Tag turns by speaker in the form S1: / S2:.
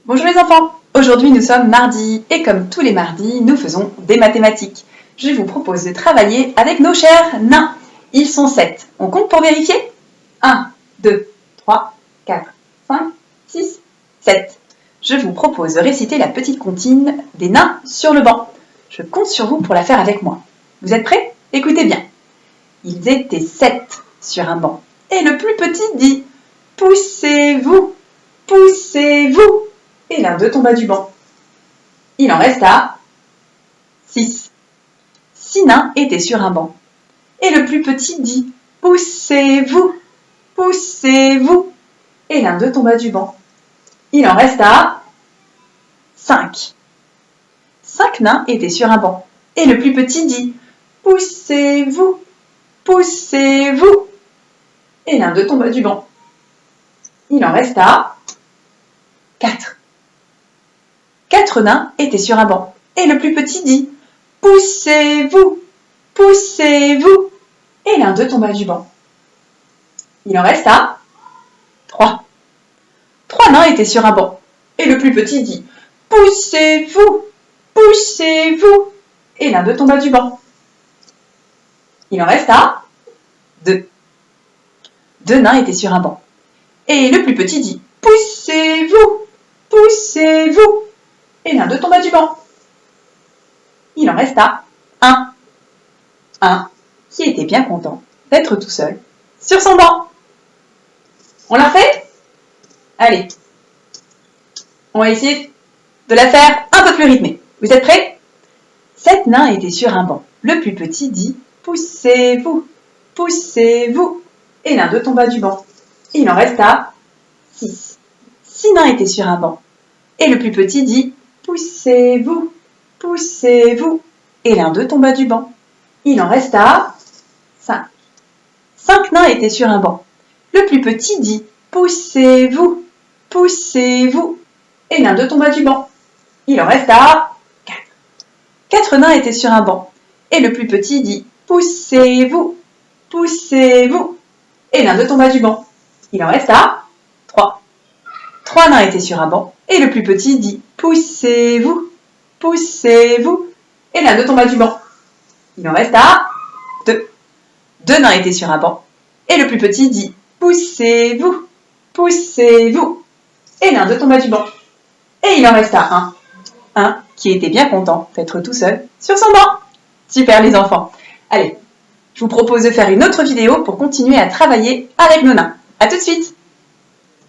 S1: Bonjour les enfants, aujourd'hui nous sommes mardi et comme tous les mardis, nous faisons des mathématiques. Je vous propose de travailler avec nos chers nains. Ils sont 7. On compte pour vérifier 1, 2, 3, 4, 5, 6, 7. Je vous propose de réciter la petite comptine des nains sur le banc. Je compte sur vous pour la faire avec moi. Vous êtes prêts? Écoutez bien. Ils étaient 7 sur un banc. Et le plus petit dit « Poussez-vous, poussez-vous » et l'un d'eux tomba du banc. Il en resta 6. 6 nains étaient sur un banc. Et le plus petit dit « Poussez-vous, poussez-vous » et l'un d'eux tomba du banc. Il en resta 5. 5 nains étaient sur un banc. Et le plus petit dit « Poussez-vous, poussez-vous » et l'un d'eux tomba du banc. Il en resta 4. 4 nains étaient sur un banc. Et le plus petit dit « Poussez-vous, poussez-vous » et l'un d'eux tomba du banc. Il en resta 3. 3 nains étaient sur un banc. Et le plus petit dit « Poussez-vous, poussez-vous » et l'un d'eux tomba du banc. Il en resta 2. 2 nains étaient sur un banc. Et le plus petit dit « Poussez-vous, poussez-vous » et l'un d'eux tomba du banc. Il en resta 1. 1 qui était bien content d'être tout seul sur son banc. On l'a fait? Allez, on va essayer de la faire un peu plus rythmée. Vous êtes prêts? 7 nains étaient sur un banc. Le plus petit dit « Poussez-vous, poussez-vous » et l'un d'eux tomba du banc. Il en resta 6. 6 nains étaient sur un banc. Et le plus petit dit « Poussez-vous, poussez-vous » et l'un d'eux tomba du banc. Il en resta 5. 5 nains étaient sur un banc. Le plus petit dit « Poussez-vous, poussez-vous » et l'un d'eux tomba du banc. Il en resta 4. 4 nains étaient sur un banc. Et le plus petit dit « Poussez-vous, poussez-vous » et l'un d'eux tomba du banc. Il en resta 3. 3 nains étaient sur un banc. Et le plus petit dit « Poussez-vous, poussez-vous » et l'un d'eux tomba du banc. Il en resta 2. 2 nains étaient sur un banc. Et le plus petit dit « Poussez-vous, poussez-vous » et l'un d'eux tomba du banc. Et il en resta 1. 1 qui était bien content d'être tout seul sur son banc. Super les enfants. Allez, je vous propose de faire une autre vidéo pour continuer à travailler avec nos nains. À tout de suite.